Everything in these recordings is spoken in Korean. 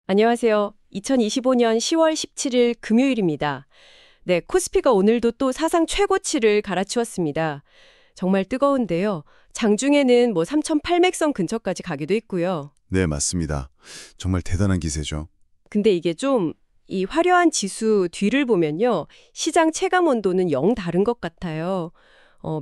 안녕하세요. 2025년 10월 17일 금요일입니다. 네, 코스피가 오늘도 또 사상 최고치를 갈아치웠습니다. 정말 뜨거운데요. 장중에는 3,800선 근처까지 가기도 했고요. 네, 맞습니다. 정말 대단한 기세죠. 근데 이게 좀 이 화려한 지수 뒤를 보면요. 시장 체감 온도는 영 다른 것 같아요.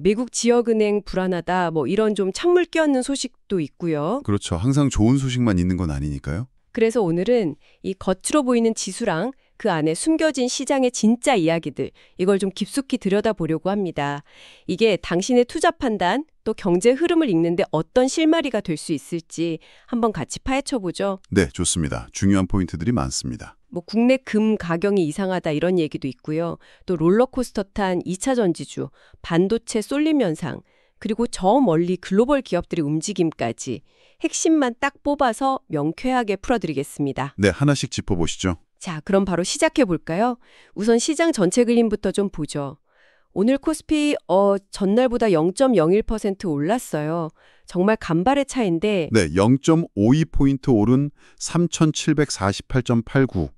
미국 지역은행 불안하다 이런 좀 찬물 끼얹는 소식도 있고요. 그렇죠. 항상 좋은 소식만 있는 건 아니니까요. 그래서 오늘은 이 겉으로 보이는 지수랑 그 안에 숨겨진 시장의 진짜 이야기들, 이걸 좀 깊숙이 들여다보려고 합니다. 이게 당신의 투자 판단, 또 경제 흐름을 읽는데 어떤 실마리가 될 수 있을지 한번 같이 파헤쳐보죠. 네, 좋습니다. 중요한 포인트들이 많습니다. 국내 금 가격이 이상하다 이런 얘기도 있고요. 또 롤러코스터 탄 2차 전지주, 반도체 쏠림 현상, 그리고 저 멀리 글로벌 기업들의 움직임까지 핵심만 딱 뽑아서 명쾌하게 풀어드리겠습니다. 네, 하나씩 짚어보시죠. 자, 그럼 바로 시작해 볼까요? 우선 시장 전체 그림부터 좀 보죠. 오늘 코스피 전날보다 0.01% 올랐어요. 정말 간발의 차이인데 네, 0.52포인트 오른 3,748.89.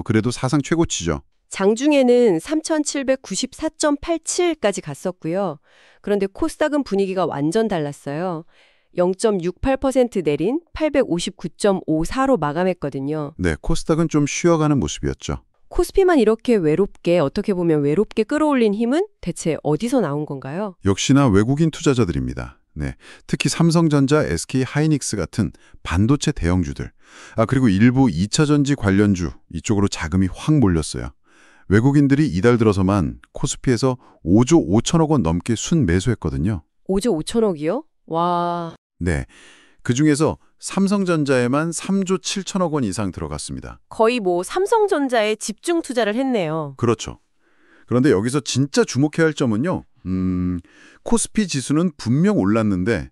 그래도 사상 최고치죠. 장중에는 3,794.87까지 갔었고요. 그런데 코스닥은 분위기가 완전 달랐어요. 0.68% 내린 859.54로 마감했거든요. 네, 코스닥은 좀 쉬어가는 모습이었죠. 코스피만 이렇게 외롭게 어떻게 보면 외롭게 끌어올린 힘은 대체 어디서 나온 건가요? 역시나 외국인 투자자들입니다. 네, 특히 삼성전자, SK하이닉스 같은 반도체 대형주들, 그리고 일부 2차 전지 관련주 이쪽으로 자금이 확 몰렸어요. 외국인들이 이달 들어서만 코스피에서 5조 5천억 원 넘게 순매수했거든요. 5조 5천억이요? 와... 네, 그중에서 삼성전자에만 3조 7천억 원 이상 들어갔습니다. 거의 삼성전자에 집중 투자를 했네요. 그렇죠. 그런데 여기서 진짜 주목해야 할 점은요. 코스피 지수는 분명 올랐는데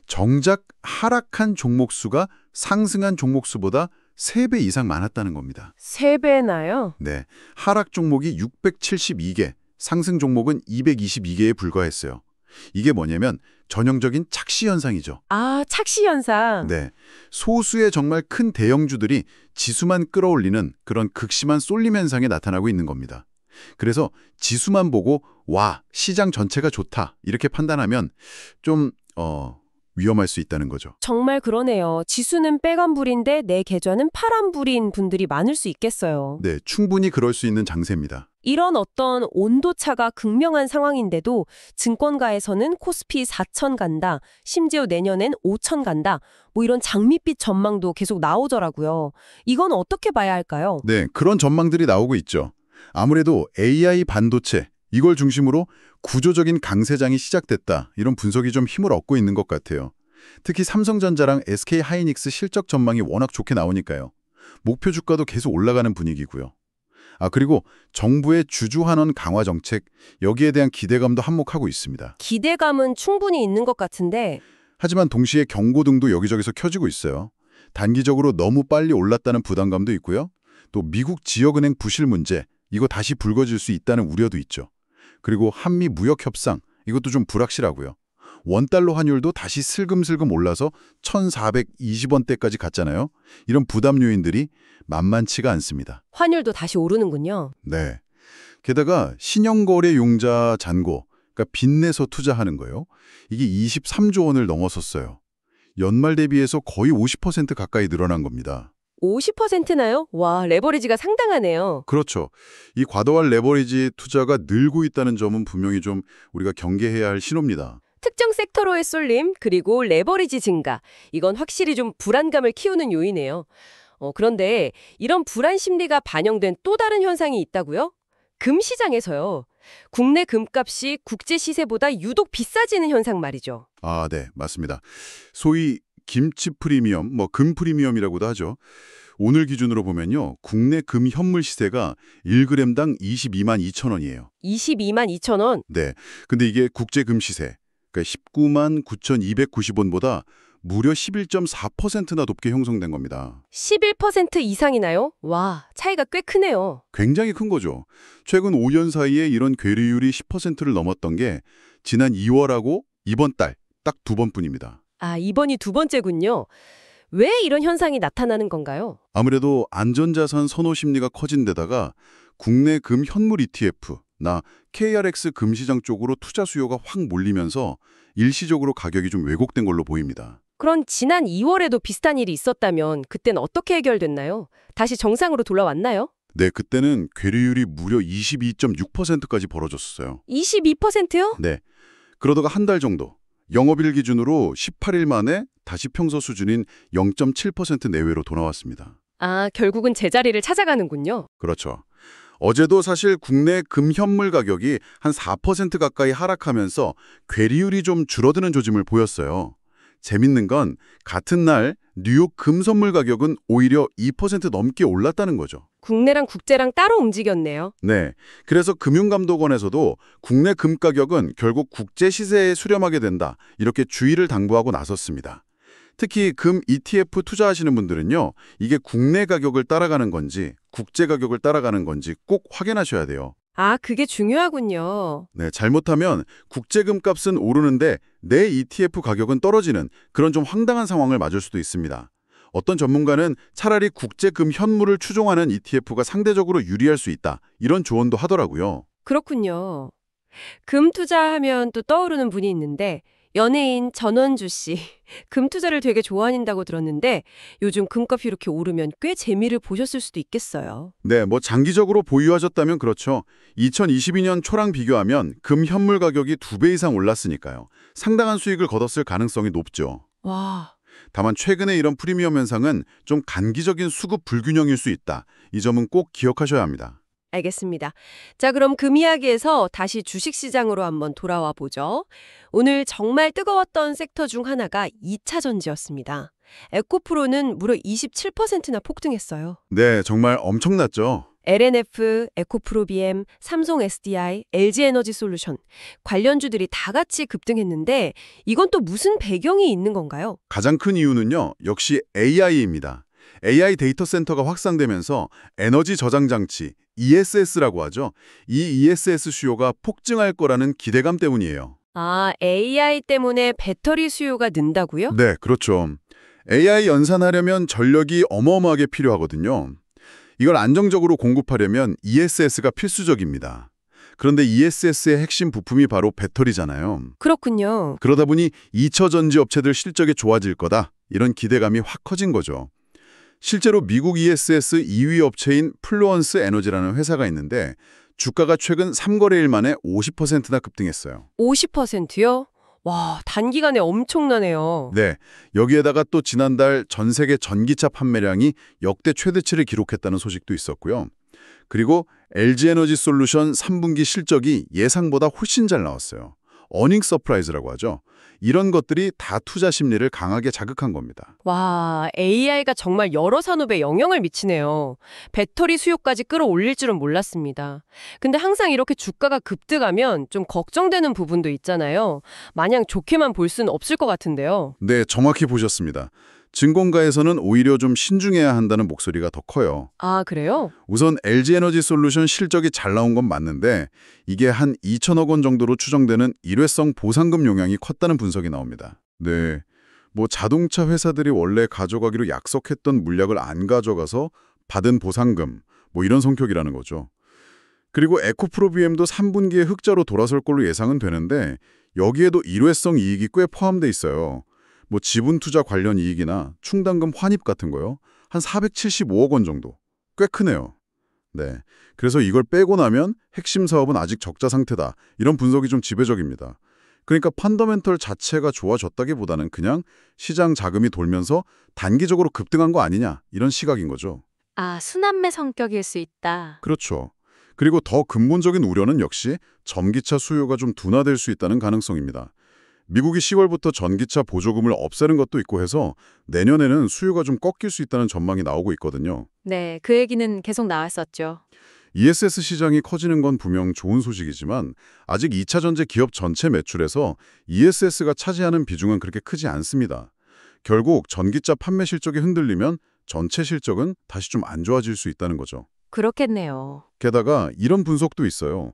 정작 하락한 종목 수가 상승한 종목 수보다 3배 이상 많았다는 겁니다. 3배나요? 네, 하락 종목이 672개, 상승 종목은 222개에 불과했어요. 이게 뭐냐면 전형적인 착시 현상이죠. 아, 착시 현상. 네, 소수의 정말 큰 대형주들이 지수만 끌어올리는 그런 극심한 쏠림 현상에 나타나고 있는 겁니다. 그래서 지수만 보고 와, 시장 전체가 좋다 이렇게 판단하면 좀 위험할 수 있다는 거죠. 정말 그러네요. 지수는 빨간불인데 내 계좌는 파란불인 분들이 많을 수 있겠어요. 네, 충분히 그럴 수 있는 장세입니다. 이런 어떤 온도차가 극명한 상황인데도 증권가에서는 코스피 4천 간다, 심지어 내년엔 5천 간다, 이런 장밋빛 전망도 계속 나오더라고요. 이건 어떻게 봐야 할까요? 네, 그런 전망들이 나오고 있죠. 아무래도 AI 반도체, 이걸 중심으로 구조적인 강세장이 시작됐다. 이런 분석이 좀 힘을 얻고 있는 것 같아요. 특히 삼성전자랑 SK하이닉스 실적 전망이 워낙 좋게 나오니까요. 목표 주가도 계속 올라가는 분위기고요. 그리고 정부의 주주환원 강화 정책, 여기에 대한 기대감도 한몫하고 있습니다. 기대감은 충분히 있는 것 같은데 하지만 동시에 경고등도 여기저기서 켜지고 있어요. 단기적으로 너무 빨리 올랐다는 부담감도 있고요. 또 미국 지역은행 부실 문제, 이거 다시 불거질 수 있다는 우려도 있죠. 그리고 한미 무역 협상, 이것도 좀 불확실하고요. 원달러 환율도 다시 슬금슬금 올라서 1,420원대까지 갔잖아요. 이런 부담 요인들이 만만치가 않습니다. 환율도 다시 오르는군요. 네. 게다가 신용거래 용자 잔고, 그러니까 빚내서 투자하는 거요. 이게 23조 원을 넘어섰어요. 연말 대비해서 거의 50% 가까이 늘어난 겁니다. 50%나요? 와, 레버리지가 상당하네요. 그렇죠. 이 과도한 레버리지 투자가 늘고 있다는 점은 분명히 좀 우리가 경계해야 할 신호입니다. 특정 섹터로의 쏠림, 그리고 레버리지 증가. 이건 확실히 좀 불안감을 키우는 요인이에요. 그런데 이런 불안 심리가 반영된 또 다른 현상이 있다고요? 금 시장에서요. 국내 금값이 국제 시세보다 유독 비싸지는 현상 말이죠. 네, 맞습니다. 소위 김치 프리미엄, 금 프리미엄이라고도 하죠. 오늘 기준으로 보면요. 국내 금 현물 시세가 1g당 22만 2천 원이에요. 22만 2천 원? 네. 근데 이게 국제 금 시세, 그러니까 19만 9,290원보다 무려 11.4%나 높게 형성된 겁니다. 11% 이상이나요? 와, 차이가 꽤 크네요. 굉장히 큰 거죠. 최근 5년 사이에 이런 괴리율이 10%를 넘었던 게 지난 2월하고 이번 달 딱 2번뿐입니다. 이번이 두 번째군요. 왜 이런 현상이 나타나는 건가요? 아무래도 안전자산 선호 심리가 커진 데다가 국내 금 현물 ETF, 나 KRX 금시장 쪽으로 투자 수요가 확 몰리면서 일시적으로 가격이 좀 왜곡된 걸로 보입니다. 그런 지난 2월에도 비슷한 일이 있었다면 그땐 어떻게 해결됐나요? 다시 정상으로 돌아왔나요? 네, 그때는 괴리율이 무려 22.6%까지 벌어졌어요. 22%요? 네, 그러다가 한 달 정도, 영업일 기준으로 18일 만에 다시 평소 수준인 0.7% 내외로 돌아왔습니다. 아, 결국은 제자리를 찾아가는군요. 그렇죠. 어제도 사실 국내 금현물 가격이 한 4% 가까이 하락하면서 괴리율이 좀 줄어드는 조짐을 보였어요. 재밌는 건 같은 날 뉴욕 금 선물 가격은 오히려 2% 넘게 올랐다는 거죠. 국내랑 국제랑 따로 움직였네요. 네, 그래서 금융감독원에서도 국내 금 가격은 결국 국제 시세에 수렴하게 된다, 이렇게 주의를 당부하고 나섰습니다. 특히 금 ETF 투자하시는 분들은요, 이게 국내 가격을 따라가는 건지 국제 가격을 따라가는 건지 꼭 확인하셔야 돼요. 아, 그게 중요하군요. 네, 잘못하면 국제금 값은 오르는데 내 ETF 가격은 떨어지는 그런 좀 황당한 상황을 맞을 수도 있습니다. 어떤 전문가는 차라리 국제금 현물을 추종하는 ETF가 상대적으로 유리할 수 있다, 이런 조언도 하더라고요. 그렇군요. 금 투자하면 또 떠오르는 분이 있는데 연예인 전원주 씨. 금 투자를 되게 좋아하신다고 들었는데 요즘 금값이 이렇게 오르면 꽤 재미를 보셨을 수도 있겠어요. 네, 뭐 장기적으로 보유하셨다면 그렇죠. 2022년 초랑 비교하면 금 현물 가격이 2배 이상 올랐으니까요. 상당한 수익을 거뒀을 가능성이 높죠. 와, 다만 최근에 이런 프리미엄 현상은 좀 단기적인 수급 불균형일 수 있다. 이 점은 꼭 기억하셔야 합니다. 알겠습니다. 자, 그럼 금 이야기에서 다시 주식시장으로 한번 돌아와 보죠. 오늘 정말 뜨거웠던 섹터 중 하나가 2차 전지였습니다. 에코프로는 무려 27%나 폭등했어요. 네, 정말 엄청났죠. LNF, 에코프로비엠, 삼성 SDI, LG에너지솔루션 관련주들이 다 같이 급등했는데 이건 또 무슨 배경이 있는 건가요? 가장 큰 이유는요, 역시 AI입니다. AI 데이터 센터가 확산되면서 에너지 저장 장치, ESS라고 하죠. 이 ESS 수요가 폭증할 거라는 기대감 때문이에요. 아, AI 때문에 배터리 수요가 는다고요? 네, 그렇죠. AI 연산하려면 전력이 어마어마하게 필요하거든요. 이걸 안정적으로 공급하려면 ESS가 필수적입니다. 그런데 ESS의 핵심 부품이 바로 배터리잖아요. 그렇군요. 그러다 보니 2차 전지 업체들 실적이 좋아질 거다, 이런 기대감이 확 커진 거죠. 실제로 미국 ESS 2위 업체인 플루언스 에너지라는 회사가 있는데 주가가 최근 3거래일 만에 50%나 급등했어요. 50%요? 와, 단기간에 엄청나네요. 네, 여기에다가 또 지난달 전 세계 전기차 판매량이 역대 최대치를 기록했다는 소식도 있었고요. 그리고 LG에너지솔루션 3분기 실적이 예상보다 훨씬 잘 나왔어요. 어닝 서프라이즈라고 하죠. 이런 것들이 다 투자 심리를 강하게 자극한 겁니다. 와, AI가 정말 여러 산업에 영향을 미치네요. 배터리 수요까지 끌어올릴 줄은 몰랐습니다. 근데 항상 이렇게 주가가 급등하면 좀 걱정되는 부분도 있잖아요. 마냥 좋게만 볼 수는 없을 것 같은데요. 네, 정확히 보셨습니다. 증권가에서는 오히려 좀 신중해야 한다는 목소리가 더 커요. 아, 그래요? 우선 LG에너지솔루션 실적이 잘 나온 건 맞는데 이게 한 2천억 원 정도로 추정되는 일회성 보상금 용량이 컸다는 분석이 나옵니다. 네, 뭐 자동차 회사들이 원래 가져가기로 약속했던 물량을 안 가져가서 받은 보상금, 뭐 이런 성격이라는 거죠. 그리고 에코프로비엠도 3분기에 흑자로 돌아설 걸로 예상은 되는데 여기에도 일회성 이익이 꽤 포함돼 있어요. 뭐 지분 투자 관련 이익이나 충당금 환입 같은 거요. 한 475억 원 정도. 꽤 크네요. 네. 그래서 이걸 빼고 나면 핵심 사업은 아직 적자 상태다, 이런 분석이 좀 지배적입니다. 그러니까 펀더멘털 자체가 좋아졌다기보다는 그냥 시장 자금이 돌면서 단기적으로 급등한 거 아니냐, 이런 시각인 거죠. 아, 순환매 성격일 수 있다. 그렇죠. 그리고 더 근본적인 우려는 역시 전기차 수요가 좀 둔화될 수 있다는 가능성입니다. 미국이 10월부터 전기차 보조금을 없애는 것도 있고 해서 내년에는 수요가 좀 꺾일 수 있다는 전망이 나오고 있거든요. 네, 그 얘기는 계속 나왔었죠. ESS 시장이 커지는 건 분명 좋은 소식이지만 아직 2차 전지 기업 전체 매출에서 ESS가 차지하는 비중은 그렇게 크지 않습니다. 결국 전기차 판매 실적이 흔들리면 전체 실적은 다시 좀 안 좋아질 수 있다는 거죠. 그렇겠네요. 게다가 이런 분석도 있어요.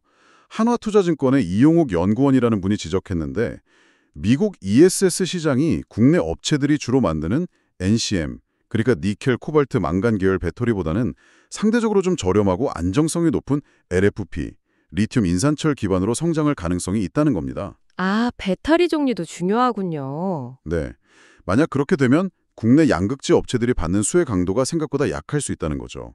한화투자증권의 이용욱 연구원이라는 분이 지적했는데 미국 ESS 시장이 국내 업체들이 주로 만드는 NCM, 그러니까 니켈, 코발트, 망간 계열 배터리보다는 상대적으로 좀 저렴하고 안정성이 높은 LFP, 리튬 인산철 기반으로 성장할 가능성이 있다는 겁니다. 아, 배터리 종류도 중요하군요. 네. 만약 그렇게 되면 국내 양극재 업체들이 받는 수혜 강도가 생각보다 약할 수 있다는 거죠.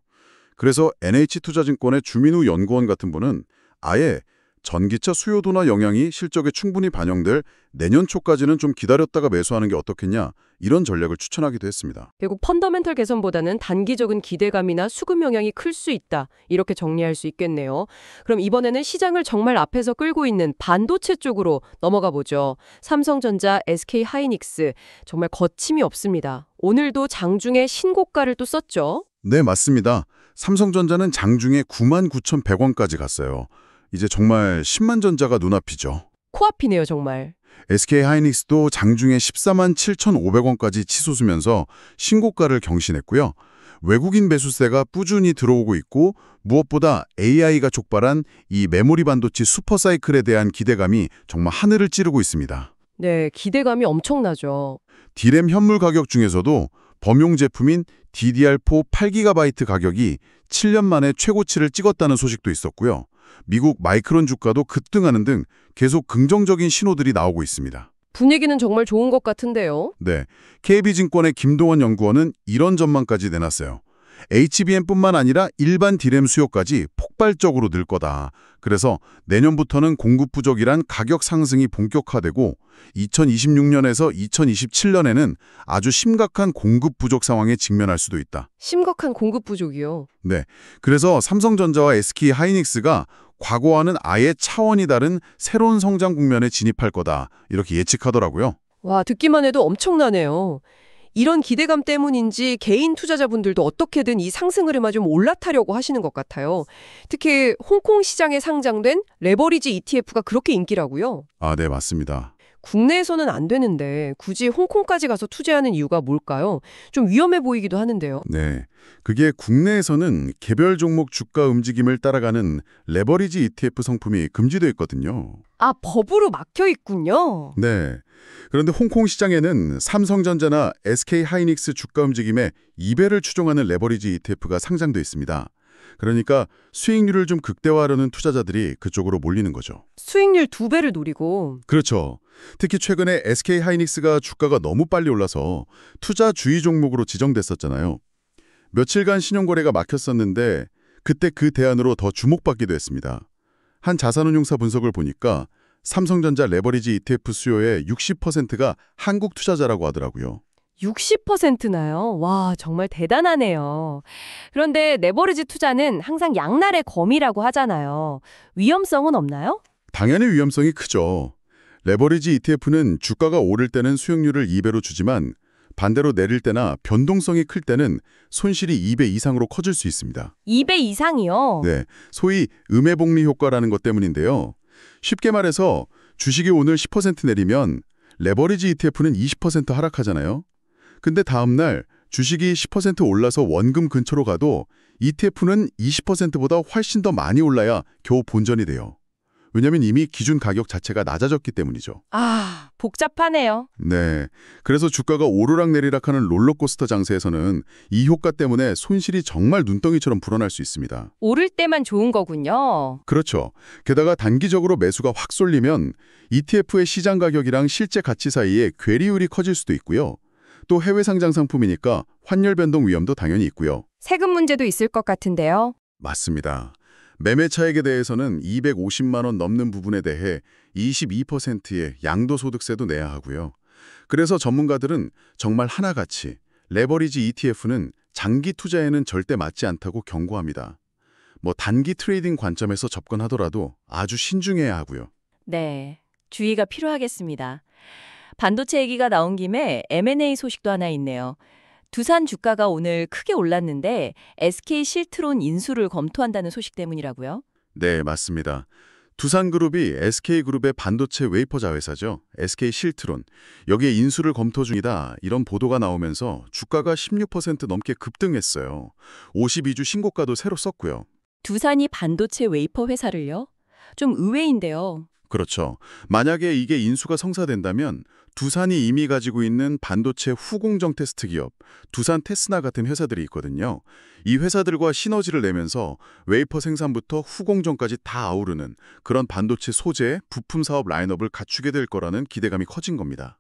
그래서 NH투자증권의 주민우 연구원 같은 분은 아예 전기차 수요도나 영향이 실적에 충분히 반영될 내년 초까지는 좀 기다렸다가 매수하는 게 어떻겠냐, 이런 전략을 추천하기도 했습니다. 결국 펀더멘털 개선보다는 단기적인 기대감이나 수급 영향이 클 수 있다. 이렇게 정리할 수 있겠네요. 그럼 이번에는 시장을 정말 앞에서 끌고 있는 반도체 쪽으로 넘어가 보죠. 삼성전자, SK하이닉스 정말 거침이 없습니다. 오늘도 장중에 신고가를 또 썼죠. 네, 맞습니다. 삼성전자는 장중에 99,100원까지 갔어요. 이제 정말 10만 전자가 눈앞이죠. 코앞이네요, 정말. SK하이닉스도 장중에 147,500원까지 치솟으면서 신고가를 경신했고요. 외국인 매수세가 꾸준히 들어오고 있고 무엇보다 AI가 촉발한 이 메모리 반도체 슈퍼사이클에 대한 기대감이 정말 하늘을 찌르고 있습니다. 네, 기대감이 엄청나죠. D램 현물 가격 중에서도 범용 제품인 DDR4 8GB 가격이 7년 만에 최고치를 찍었다는 소식도 있었고요. 미국 마이크론 주가도 급등하는 등 계속 긍정적인 신호들이 나오고 있습니다. 분위기는 정말 좋은 것 같은데요. 네, KB증권의 김동원 연구원은 이런 전망까지 내놨어요. HBM뿐만 아니라 일반 D램 수요까지 폭발적으로 늘 거다. 그래서 내년부터는 공급 부족이란 가격 상승이 본격화되고 2026년에서 2027년에는 아주 심각한 공급 부족 상황에 직면할 수도 있다. 심각한 공급 부족이요. 네, 그래서 삼성전자와 SK하이닉스가 과거와는 아예 차원이 다른 새로운 성장 국면에 진입할 거다. 이렇게 예측하더라고요. 와, 듣기만 해도 엄청나네요. 이런 기대감 때문인지 개인 투자자분들도 어떻게든 이 상승 흐름을 좀 올라타려고 하시는 것 같아요. 특히 홍콩 시장에 상장된 레버리지 ETF가 그렇게 인기라고요. 아, 네, 맞습니다. 국내에서는 안 되는데 굳이 홍콩까지 가서 투자하는 이유가 뭘까요? 좀 위험해 보이기도 하는데요. 네, 그게 국내에서는 개별 종목 주가 움직임을 따라가는 레버리지 ETF 상품이 금지되어 있거든요. 아, 법으로 막혀 있군요. 네, 그런데 홍콩 시장에는 삼성전자나 SK하이닉스 주가 움직임에 2배를 추종하는 레버리지 ETF가 상장돼 있습니다. 그러니까 수익률을 좀 극대화하려는 투자자들이 그쪽으로 몰리는 거죠. 수익률 2배를 노리고. 그렇죠. 특히 최근에 SK하이닉스가 주가가 너무 빨리 올라서 투자 주의 종목으로 지정됐었잖아요. 며칠간 신용거래가 막혔었는데 그때 그 대안으로 더 주목받기도 했습니다. 한 자산운용사 분석을 보니까 삼성전자 레버리지 ETF 수요의 60%가 한국 투자자라고 하더라고요. 60%나요? 와, 정말 대단하네요. 그런데 레버리지 투자는 항상 양날의 검이라고 하잖아요. 위험성은 없나요? 당연히 위험성이 크죠. 레버리지 ETF는 주가가 오를 때는 수익률을 2배로 주지만 반대로 내릴 때나 변동성이 클 때는 손실이 2배 이상으로 커질 수 있습니다. 2배 이상이요? 네, 소위 음해복리 효과라는 것 때문인데요. 쉽게 말해서 주식이 오늘 10% 내리면 레버리지 ETF는 20% 하락하잖아요. 근데 다음 날 주식이 10% 올라서 원금 근처로 가도 ETF는 20%보다 훨씬 더 많이 올라야 겨우 본전이 돼요. 왜냐하면 이미 기준 가격 자체가 낮아졌기 때문이죠. 아, 복잡하네요. 네, 그래서 주가가 오르락내리락하는 롤러코스터 장세에서는 이 효과 때문에 손실이 정말 눈덩이처럼 불어날 수 있습니다. 오를 때만 좋은 거군요. 그렇죠. 게다가 단기적으로 매수가 확 쏠리면 ETF의 시장 가격이랑 실제 가치 사이에 괴리율이 커질 수도 있고요. 또 해외 상장 상품이니까 환율 변동 위험도 당연히 있고요. 세금 문제도 있을 것 같은데요. 맞습니다. 매매 차익에 대해서는 250만 원 넘는 부분에 대해 22%의 양도소득세도 내야 하고요. 그래서 전문가들은 정말 하나같이 레버리지 ETF는 장기 투자에는 절대 맞지 않다고 경고합니다. 뭐 단기 트레이딩 관점에서 접근하더라도 아주 신중해야 하고요. 네, 주의가 필요하겠습니다. 반도체 얘기가 나온 김에 M&A 소식도 하나 있네요. 두산 주가가 오늘 크게 올랐는데 SK 실트론 인수를 검토한다는 소식 때문이라고요? 네, 맞습니다. 두산그룹이 SK그룹의 반도체 웨이퍼 자회사죠. SK 실트론. 여기에 인수를 검토 중이다. 이런 보도가 나오면서 주가가 16% 넘게 급등했어요. 52주 신고가도 새로 썼고요. 두산이 반도체 웨이퍼 회사를요? 좀 의외인데요. 그렇죠. 만약에 이게 인수가 성사된다면 두산이 이미 가지고 있는 반도체 후공정 테스트 기업, 두산 테스나 같은 회사들이 있거든요. 이 회사들과 시너지를 내면서 웨이퍼 생산부터 후공정까지 다 아우르는 그런 반도체 소재, 부품 사업 라인업을 갖추게 될 거라는 기대감이 커진 겁니다.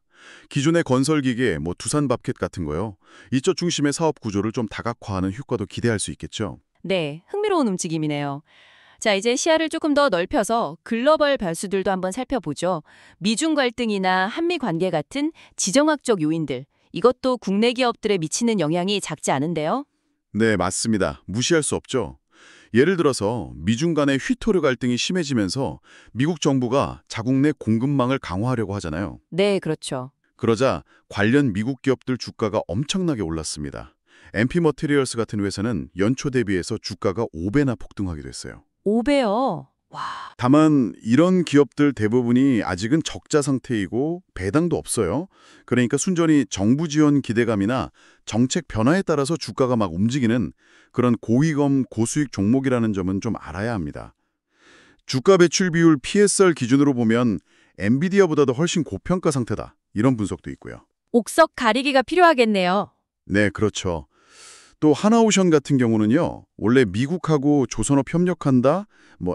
기존의 건설기계, 두산 밥켓 같은 거요. 이쪽 중심의 사업 구조를 좀 다각화하는 효과도 기대할 수 있겠죠. 네, 흥미로운 움직임이네요. 자, 이제 시야를 조금 더 넓혀서 글로벌 변수들도 한번 살펴보죠. 미중 갈등이나 한미 관계 같은 지정학적 요인들, 이것도 국내 기업들에 미치는 영향이 작지 않은데요. 네, 맞습니다. 무시할 수 없죠. 예를 들어서 미중 간의 휘토르 갈등이 심해지면서 미국 정부가 자국 내 공급망을 강화하려고 하잖아요. 네, 그렇죠. 그러자 관련 미국 기업들 주가가 엄청나게 올랐습니다. MP 머티리얼스 같은 회사는 연초 대비해서 주가가 5배나 폭등하기도 했어요. 5배요. 와, 다만 이런 기업들 대부분이 아직은 적자 상태이고 배당도 없어요. 그러니까 순전히 정부 지원 기대감이나 정책 변화에 따라서 주가가 막 움직이는 그런 고위험 고수익 종목이라는 점은 좀 알아야 합니다. 주가 배출 비율 PSR 기준으로 보면 엔비디아보다도 훨씬 고평가 상태다. 이런 분석도 있고요. 옥석 가리기가 필요하겠네요. 네, 그렇죠. 또 하나오션 같은 경우는요. 원래 미국하고 조선업 협력한다,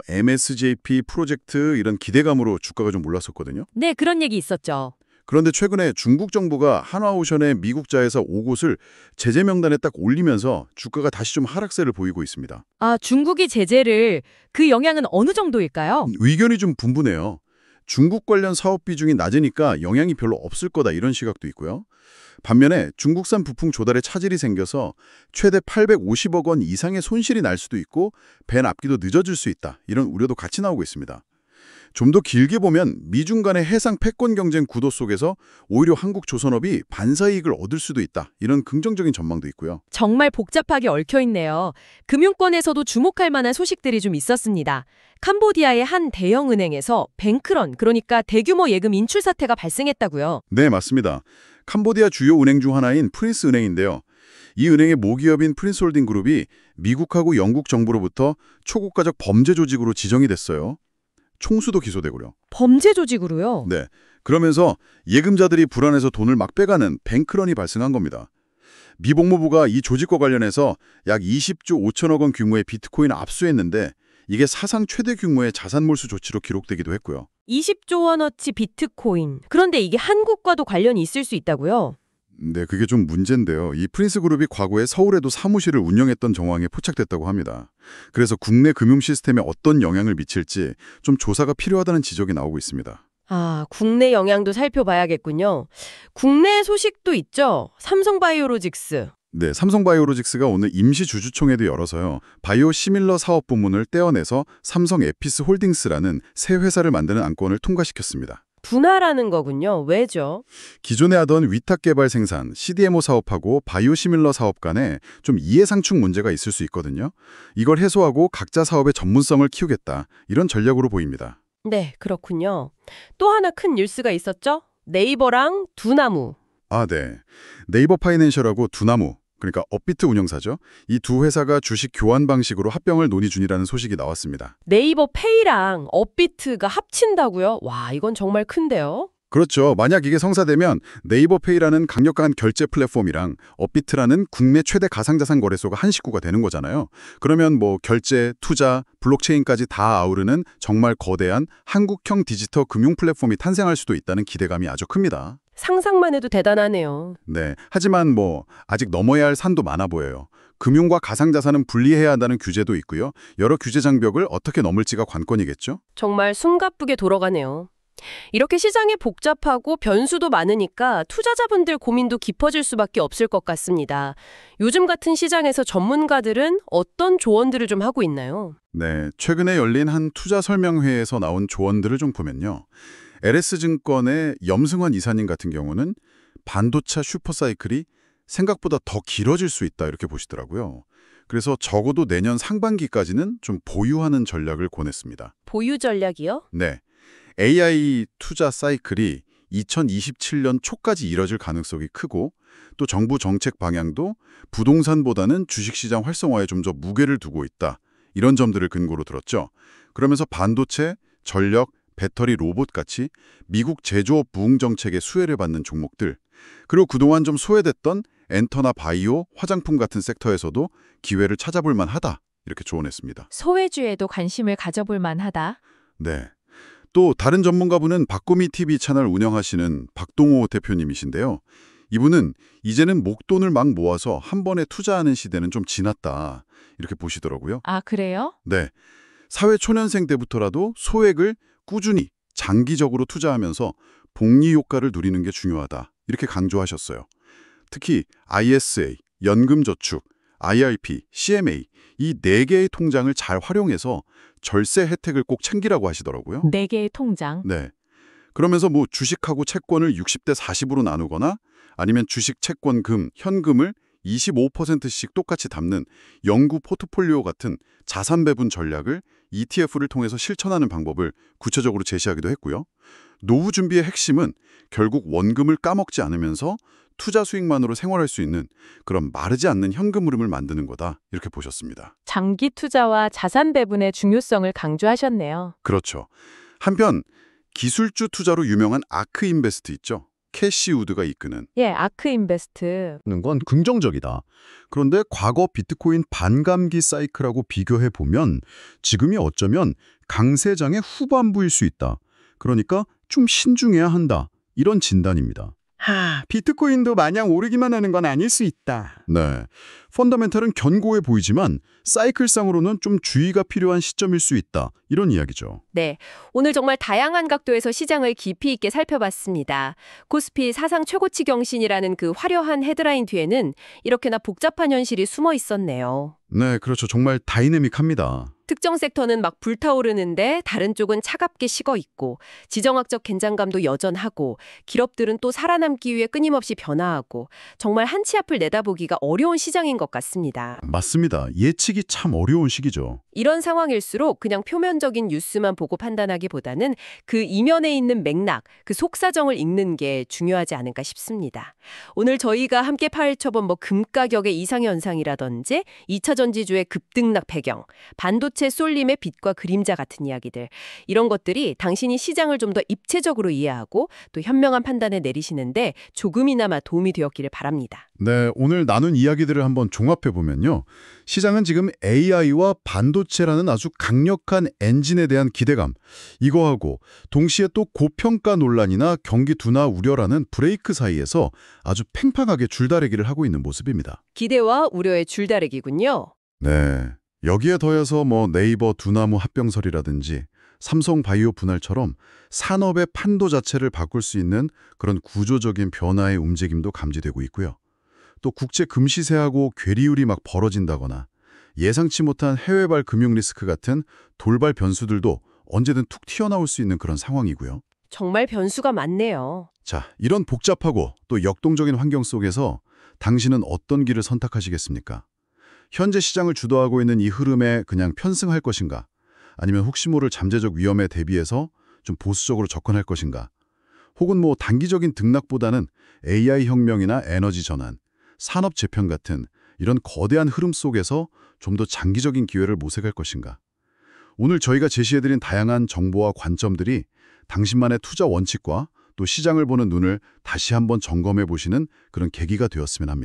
MSJP 프로젝트 이런 기대감으로 주가가 좀 올랐었거든요. 네, 그런 얘기 있었죠. 그런데 최근에 중국 정부가 한화오션의 미국자회사 5곳을 제재 명단에 딱 올리면서 주가가 다시 좀 하락세를 보이고 있습니다. 아, 중국이 제재를 그 영향은 어느 정도일까요? 의견이 좀 분분해요. 중국 관련 사업 비중이 낮으니까 영향이 별로 없을 거다 이런 시각도 있고요. 반면에 중국산 부품 조달에 차질이 생겨서 최대 850억 원 이상의 손실이 날 수도 있고 배 납기도 늦어질 수 있다. 이런 우려도 같이 나오고 있습니다. 좀 더 길게 보면 미중 간의 해상 패권 경쟁 구도 속에서 오히려 한국 조선업이 반사이익을 얻을 수도 있다. 이런 긍정적인 전망도 있고요. 정말 복잡하게 얽혀있네요. 금융권에서도 주목할 만한 소식들이 좀 있었습니다. 캄보디아의 한 대형은행에서 뱅크런, 그러니까 대규모 예금 인출 사태가 발생했다고요. 네, 맞습니다. 캄보디아 주요 은행 중 하나인 프린스 은행인데요. 이 은행의 모기업인 프린스홀딩 그룹이 미국하고 영국 정부로부터 초국가적 범죄 조직으로 지정이 됐어요. 총수도 기소되고요. 범죄 조직으로요? 네. 그러면서 예금자들이 불안해서 돈을 막 빼가는 뱅크런이 발생한 겁니다. 미 법무부가 이 조직과 관련해서 약 20조 5천억 원 규모의 비트코인을 압수했는데 이게 사상 최대 규모의 자산 몰수 조치로 기록되기도 했고요. 20조 원어치 비트코인. 그런데 이게 한국과도 관련이 있을 수 있다고요? 네, 그게 좀 문제인데요. 이 프린스 그룹이 과거에 서울에도 사무실을 운영했던 정황에 포착됐다고 합니다. 그래서 국내 금융 시스템에 어떤 영향을 미칠지 좀 조사가 필요하다는 지적이 나오고 있습니다. 아, 국내 영향도 살펴봐야겠군요. 국내 소식도 있죠? 삼성바이오로직스. 네, 삼성바이오로직스가 오늘 임시 주주총회도 열어서요. 바이오 시밀러 사업 부문을 떼어내서 삼성 에피스 홀딩스라는 새 회사를 만드는 안건을 통과시켰습니다. 분할하는 거군요. 왜죠? 기존에 하던 위탁 개발 생산, CDMO 사업하고 바이오시밀러 사업 간에 좀 이해상충 문제가 있을 수 있거든요. 이걸 해소하고 각자 사업의 전문성을 키우겠다. 이런 전략으로 보입니다. 네, 그렇군요. 또 하나 큰 뉴스가 있었죠? 네이버랑 두나무. 아, 네. 네이버 파이낸셜하고 두나무, 그러니까 업비트 운영사죠. 이 두 회사가 주식 교환 방식으로 합병을 논의 중이라는 소식이 나왔습니다. 네이버 페이랑 업비트가 합친다고요? 와, 이건 정말 큰데요? 그렇죠. 만약 이게 성사되면 네이버 페이라는 강력한 결제 플랫폼이랑 업비트라는 국내 최대 가상자산 거래소가 한 식구가 되는 거잖아요. 그러면 결제, 투자, 블록체인까지 다 아우르는 정말 거대한 한국형 디지털 금융 플랫폼이 탄생할 수도 있다는 기대감이 아주 큽니다. 상상만 해도 대단하네요. 네. 하지만 아직 넘어야 할 산도 많아 보여요. 금융과 가상자산은 분리해야 한다는 규제도 있고요. 여러 규제 장벽을 어떻게 넘을지가 관건이겠죠? 정말 숨가쁘게 돌아가네요. 이렇게 시장이 복잡하고 변수도 많으니까 투자자분들 고민도 깊어질 수밖에 없을 것 같습니다. 요즘 같은 시장에서 전문가들은 어떤 조언들을 좀 하고 있나요? 네. 최근에 열린 한 투자 설명회에서 나온 조언들을 좀 보면요. LS증권의 염승환 이사님 같은 경우는 반도체 슈퍼사이클이 생각보다 더 길어질 수 있다 이렇게 보시더라고요. 그래서 적어도 내년 상반기까지는 좀 보유하는 전략을 권했습니다. 보유 전략이요? 네. AI 투자 사이클이 2027년 초까지 이뤄질 가능성이 크고 또 정부 정책 방향도 부동산보다는 주식시장 활성화에 좀 더 무게를 두고 있다. 이런 점들을 근거로 들었죠. 그러면서 반도체, 전력, 배터리 로봇같이 미국 제조업 부흥 정책의 수혜를 받는 종목들, 그리고 그동안 좀 소외됐던 엔터나 바이오, 화장품 같은 섹터에서도 기회를 찾아볼 만하다, 이렇게 조언했습니다. 소외주에도 관심을 가져볼 만하다. 네. 또 다른 전문가분은 박고미 TV 채널 운영하시는 박동호 대표님이신데요. 이분은 이제는 목돈을 막 모아서 한 번에 투자하는 시대는 좀 지났다, 이렇게 보시더라고요. 아, 그래요? 네. 사회 초년생 때부터라도 소액을 꾸준히 장기적으로 투자하면서 복리 효과를 누리는 게 중요하다, 이렇게 강조하셨어요. 특히 ISA, 연금저축, IRP, CMA 이 4개의 통장을 잘 활용해서 절세 혜택을 꼭 챙기라고 하시더라고요. 4개의 통장. 네. 그러면서 뭐 주식하고 채권을 60대 40으로 나누거나 아니면 주식, 채권, 금, 현금을 25%씩 똑같이 담는 영구 포트폴리오 같은 자산 배분 전략을 ETF를 통해서 실천하는 방법을 구체적으로 제시하기도 했고요. 노후 준비의 핵심은 결국 원금을 까먹지 않으면서 투자 수익만으로 생활할 수 있는 그런 마르지 않는 현금 흐름을 만드는 거다, 이렇게 보셨습니다. 장기 투자와 자산 배분의 중요성을 강조하셨네요. 그렇죠. 한편 기술주 투자로 유명한 아크 인베스트 있죠. 캐시 우드가 이끄는. 예, 아크 인베스트. 건 긍정적이다. 그런데 과거 비트코인 반감기 사이클하고 비교해 보면 지금이 어쩌면 강세장의 후반부일 수 있다. 그러니까 좀 신중해야 한다. 이런 진단입니다. 비트코인도 마냥 오르기만 하는 건 아닐 수 있다. 네, 펀더멘탈은 견고해 보이지만 사이클상으로는 좀 주의가 필요한 시점일 수 있다. 이런 이야기죠. 네, 오늘 정말 다양한 각도에서 시장을 깊이 있게 살펴봤습니다. 코스피 사상 최고치 경신이라는 그 화려한 헤드라인 뒤에는 이렇게나 복잡한 현실이 숨어 있었네요. 네, 그렇죠. 정말 다이내믹합니다. 특정 섹터는 막 불타오르는데 다른 쪽은 차갑게 식어 있고 지정학적 긴장감도 여전하고 기업들은 또 살아남기 위해 끊임없이 변화하고 정말 한치 앞을 내다보기가 어려운 시장인 것 같습니다. 맞습니다. 예측이 참 어려운 시기죠. 이런 상황일수록 그냥 표면적인 뉴스만 보고 판단하기보다는 그 이면에 있는 맥락, 그 속사정을 읽는 게 중요하지 않을까 싶습니다. 오늘 저희가 함께 파헤쳐본 금 가격의 이상현상이라든지 2차 전지주의 급등락 배경, 반도체 쏠림의 빛과 그림자 같은 이야기들, 이런 것들이 당신이 시장을 좀 더 입체적으로 이해하고 또 현명한 판단을 내리시는데 조금이나마 도움이 되었기를 바랍니다. 네, 오늘 나눈 이야기들을 한번 종합해보면요. 시장은 지금 AI와 반도체라는 아주 강력한 엔진에 대한 기대감, 이거하고 동시에 또 고평가 논란이나 경기 둔화 우려라는 브레이크 사이에서 아주 팽팽하게 줄다리기를 하고 있는 모습입니다. 기대와 우려의 줄다리기군요. 네, 여기에 더해서 네이버 두나무 합병설이라든지 삼성바이오 분할처럼 산업의 판도 자체를 바꿀 수 있는 그런 구조적인 변화의 움직임도 감지되고 있고요. 또 국제 금시세하고 괴리율이 막 벌어진다거나 예상치 못한 해외발 금융 리스크 같은 돌발 변수들도 언제든 툭 튀어나올 수 있는 그런 상황이고요. 정말 변수가 많네요. 자, 이런 복잡하고 또 역동적인 환경 속에서 당신은 어떤 길을 선택하시겠습니까? 현재 시장을 주도하고 있는 이 흐름에 그냥 편승할 것인가? 아니면 혹시 모를 잠재적 위험에 대비해서 좀 보수적으로 접근할 것인가? 혹은 단기적인 등락보다는 AI 혁명이나 에너지 전환, 산업 재편 같은 이런 거대한 흐름 속에서 좀 더 장기적인 기회를 모색할 것인가? 오늘 저희가 제시해드린 다양한 정보와 관점들이 당신만의 투자 원칙과 또 시장을 보는 눈을 다시 한번 점검해 보시는 그런 계기가 되었으면 합니다.